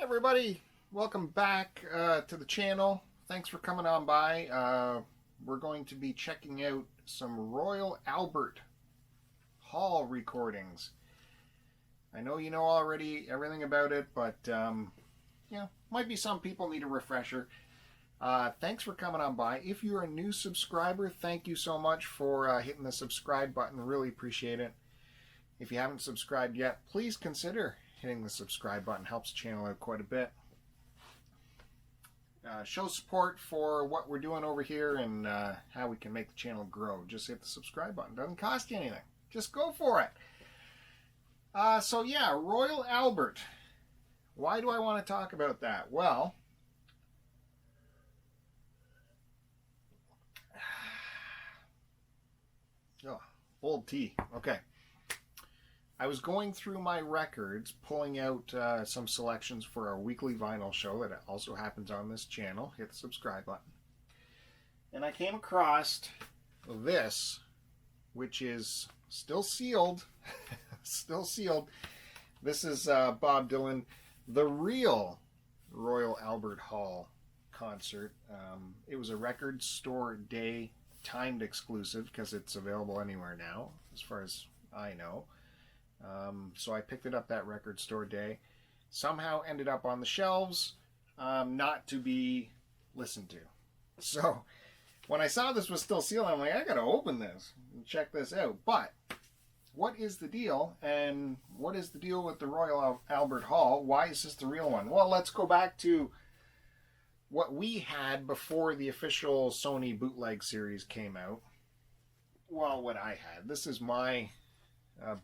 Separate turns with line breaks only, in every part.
Everybody, welcome back to the channel. Thanks for coming on by. We're going to be checking out some Royal Albert Hall recordings. I know you know already everything about it, but might be some people need a refresher. Thanks for coming on by. If you're a new subscriber, thank you so much for hitting the subscribe button. Really appreciate it. If you haven't subscribed yet, please consider hitting the subscribe button. Helps the channel out quite a bit. Show support for what we're doing over here and how we can make the channel grow. Just hit the subscribe button. Doesn't cost you anything. Just go for it. So yeah, Royal Albert. Why do I want to talk about that? Well, old tea. Okay. I was going through my records, pulling out some selections for our weekly vinyl show that also happens on this channel. Hit the subscribe button. And I came across this, which is still sealed. Still sealed. This is Bob Dylan, the real Royal Albert Hall concert. It was a record store day timed exclusive because it's available anywhere now, as far as I know. So I picked it up that record store day. Somehow ended up on the shelves, not to be listened to. So when I saw this was still sealed, I'm like, I gotta open this and check this out. But what is the deal? And what is the deal with the Royal Albert Hall? Why is this the real one? Well, let's go back to what we had before the official Sony bootleg series came out. Well, what I had. This is my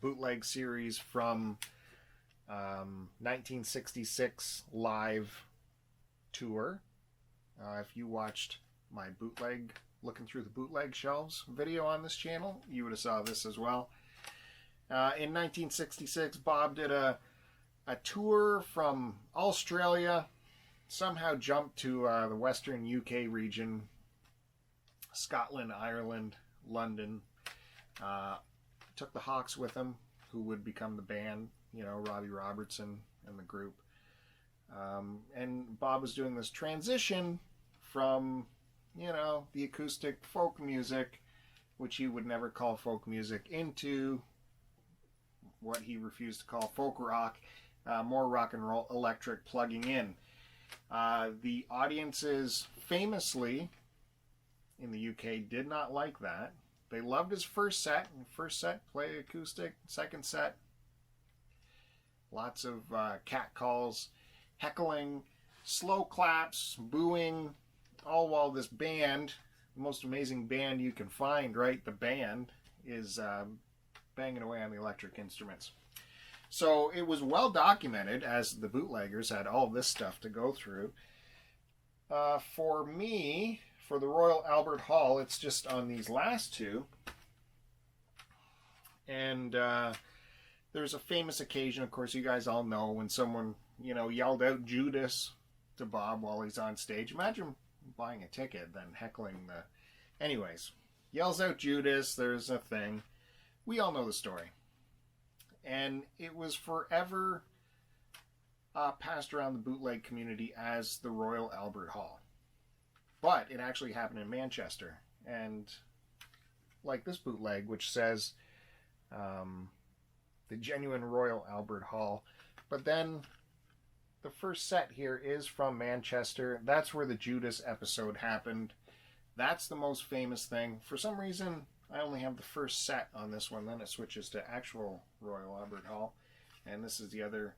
bootleg series from 1966 live tour. If you watched my bootleg, looking through the bootleg shelves video on this channel, you would have saw this as well. In 1966, Bob did a tour from Australia, somehow jumped to the Western UK region, Scotland, Ireland, London. Took the Hawks with him, who would become the band, Robbie Robertson and the group. And Bob was doing this transition from, the acoustic folk music, which he would never call folk music, into what he refused to call folk rock, more rock and roll, electric plugging in. The audiences famously in the UK did not like that. They loved his first set. First set, play acoustic. Second set, lots of cat calls, heckling, slow claps, booing, all while this band, the most amazing band you can find, right? The band is banging away on the electric instruments. So it was well documented, as the bootleggers had all this stuff to go through. For me, for the Royal Albert Hall, it's just on these last two. And there's a famous occasion, of course, you guys all know, when someone, yelled out Judas to Bob while he's on stage. Imagine buying a ticket, then heckling the... Anyways, yells out Judas, there's a thing. We all know the story. And it was forever passed around the bootleg community as the Royal Albert Hall. But it actually happened in Manchester. And like this bootleg, which says the genuine Royal Albert Hall. But then the first set here is from Manchester. That's where the Judas episode happened. That's the most famous thing. For some reason, I only have the first set on this one. Then it switches to actual Royal Albert Hall. And this is the other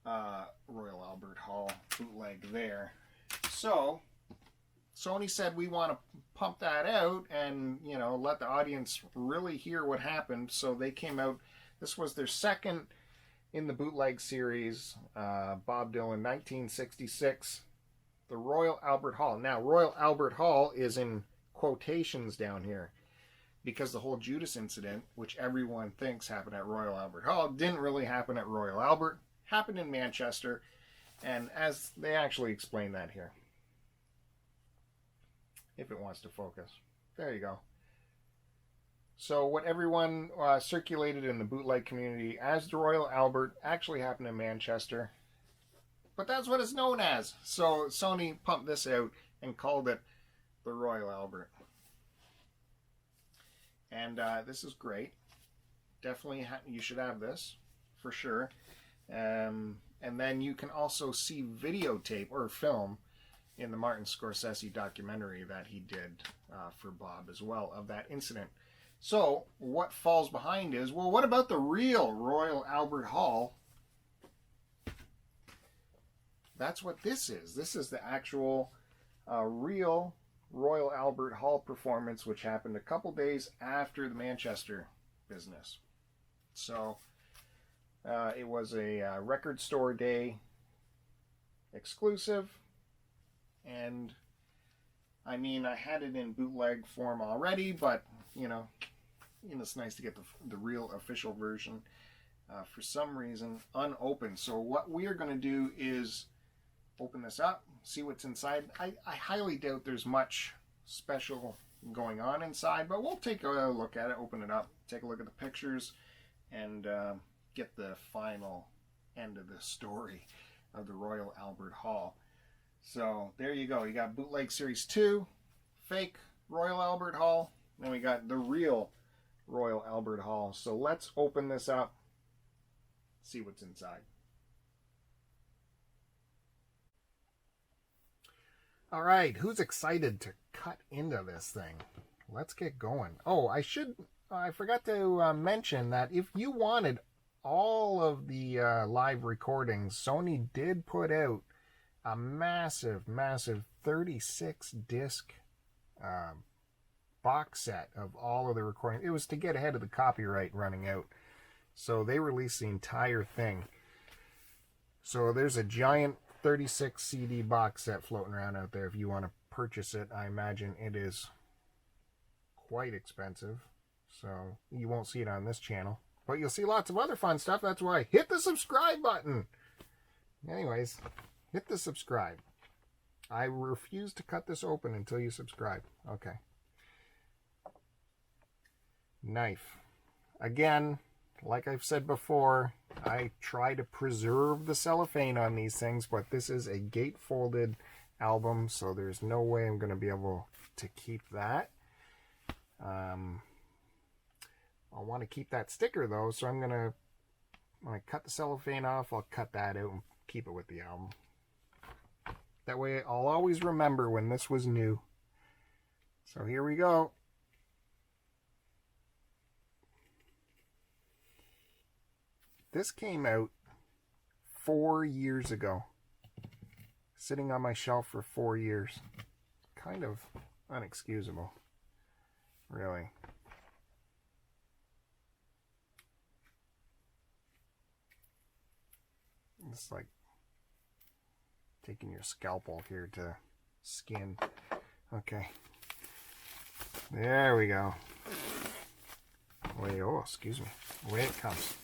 Royal Albert Hall bootleg there. So Sony said, we want to pump that out and, let the audience really hear what happened. So they came out. This was their second in the bootleg series. Bob Dylan, 1966. The Royal Albert Hall. Now, Royal Albert Hall is in quotations down here, because the whole Judas incident, which everyone thinks happened at Royal Albert Hall, didn't really happen at Royal Albert. Happened in Manchester. And as they actually explain that here. If it wants to focus. There you go. So what everyone circulated in the bootleg community as the Royal Albert actually happened in Manchester. but that's what it's known as. So Sony pumped this out and called it the Royal Albert. And this is great. Definitely you should have this for sure. And then you can also see videotape or film in the Martin Scorsese documentary that he did for Bob as well of that incident. So what falls behind is, well, what about the real Royal Albert Hall? That's what this is. This is the actual real Royal Albert Hall performance, which happened a couple days after the Manchester business. So it was a record store day exclusive. And I mean, I had it in bootleg form already, but you know, it's nice to get the real official version. For some reason, unopened. So what we are going to do is open this up, see what's inside. I highly doubt there's much special going on inside, but we'll take a look at it, open it up, take a look at the pictures, and get the final end of the story of the Royal Albert Hall. So there you go. You got Bootleg Series 2, fake Royal Albert Hall, then we got the real Royal Albert Hall. So let's open this up, see what's inside. All right, who's excited to cut into this thing? Let's get going. Oh, I forgot to mention that if you wanted all of the live recordings, Sony did put out a massive 36 disc box set of all of the recordings. It was to get ahead of the copyright running out. So they released the entire thing. So there's a giant 36 CD box set floating around out there if you want to purchase it. I imagine it is quite expensive, so you won't see it on this channel, but you'll see lots of other fun stuff. That's why hit the subscribe button. Anyways, hit the subscribe. I refuse to cut this open until you subscribe. Okay. Knife. Again, like I've said before, I try to preserve the cellophane on these things, but this is a gatefolded album, so there's no way I'm going to be able to keep that. I want to keep that sticker though, so I'm going to, when I cut the cellophane off, I'll cut that out and keep it with the album. That way I'll always remember when this was new. So here we go. This came out 4 years ago. Sitting on my shelf for 4 years. Kind of unexcusable, really. It's like taking your scalpel here to skin. Okay. There we go. Wait, oh, excuse me. Away it comes.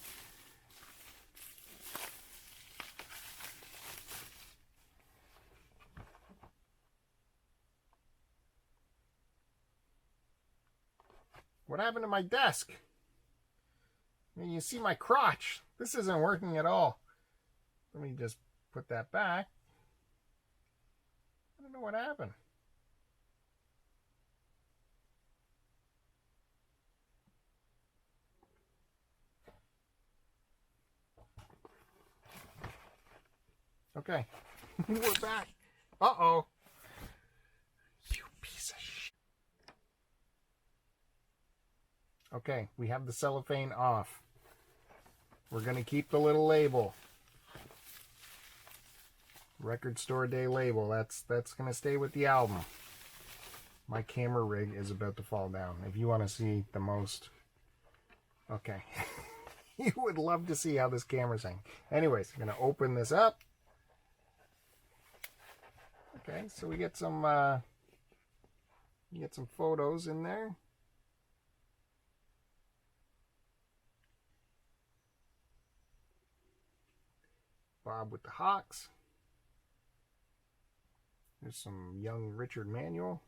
What happened to my desk? I mean, you see my crotch. This isn't working at all. Let me just put that back. I don't know what happened. Okay. We're back. Uh-oh. You piece of shit. Okay, we have the cellophane off. We're going to keep the little label. Record store day label. That's going to stay with the album. My camera rig is about to fall down. If you want to see the most... Okay. You would love to see how this camera's hanging. Anyways, I'm going to open this up. Okay, so we get some photos in there. Bob with the Hawks. There's some young Richard Manuel.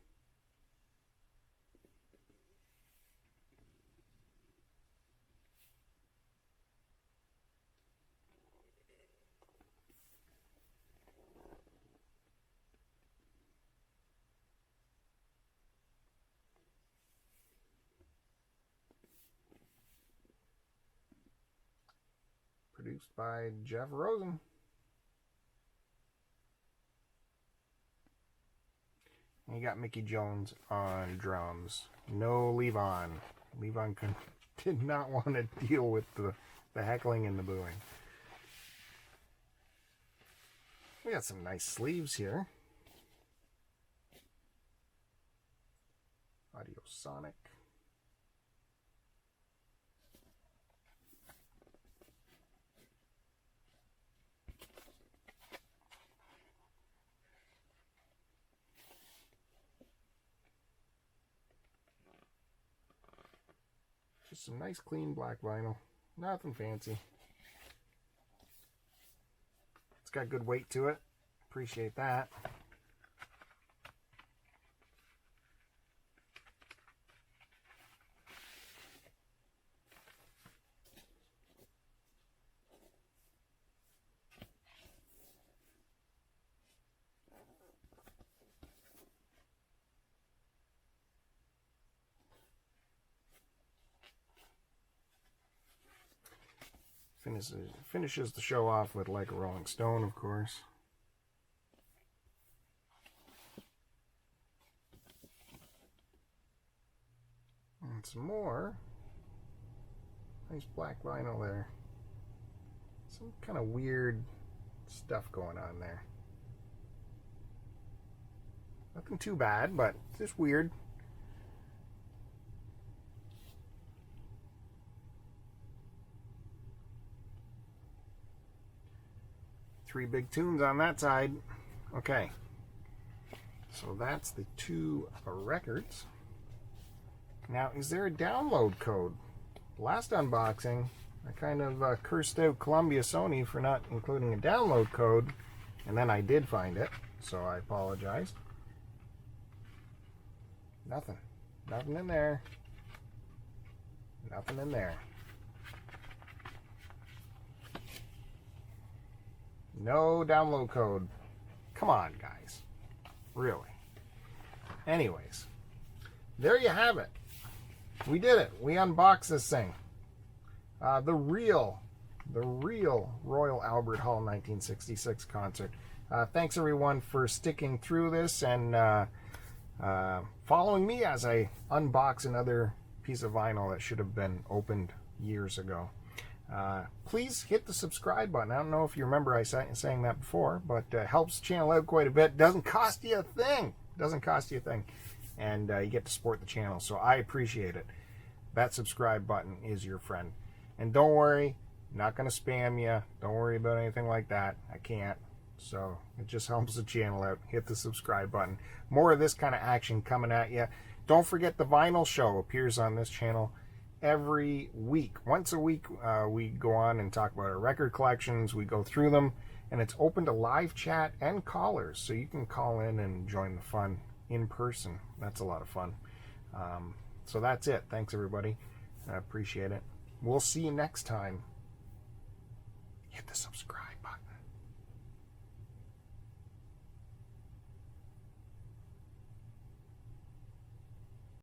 produced by Jeff Rosen. And you got Mickey Jones on drums. No Levon. Levon did not want to deal with the heckling and the booing. We got some nice sleeves here. Audio Sonic. Just some nice clean black vinyl. Nothing fancy. It's got good weight to it. Appreciate that. Finishes the show off with Like a Rolling Stone, of course. And some more nice black vinyl there. Some kind of weird stuff going on there. Nothing too bad, but just weird. Three big tunes on that side. Okay, so that's the two records. Now, is there a download code? Last unboxing, I kind of cursed out Columbia Sony for not including a download code, and then I did find it, so I apologize. Nothing. Nothing in there. Nothing in there. No download code. Come on, guys. Really. Anyways, there you have it. We did it. We unboxed this thing. The real Royal Albert Hall 1966 concert. Thanks everyone for sticking through this and following me as I unbox another piece of vinyl that should have been opened years ago. Please hit the subscribe button. I don't know if you remember I saying that before, but helps the channel out quite a bit. Doesn't cost you a thing. Doesn't cost you a thing. And you get to support the channel, so I appreciate it. That subscribe button is your friend. And don't worry, I'm not going to spam you. Don't worry about anything like that. I can't. So it just helps the channel out. Hit the subscribe button. More of this kind of action coming at you. Don't forget the vinyl show appears on this channel every week. Once a week, we go on and talk about our record collections. We go through them, and it's open to live chat and callers, so you can call in and join the fun in person. That's a lot of fun. So that's it. Thanks, everybody. I appreciate it. We'll see you next time. Hit the subscribe.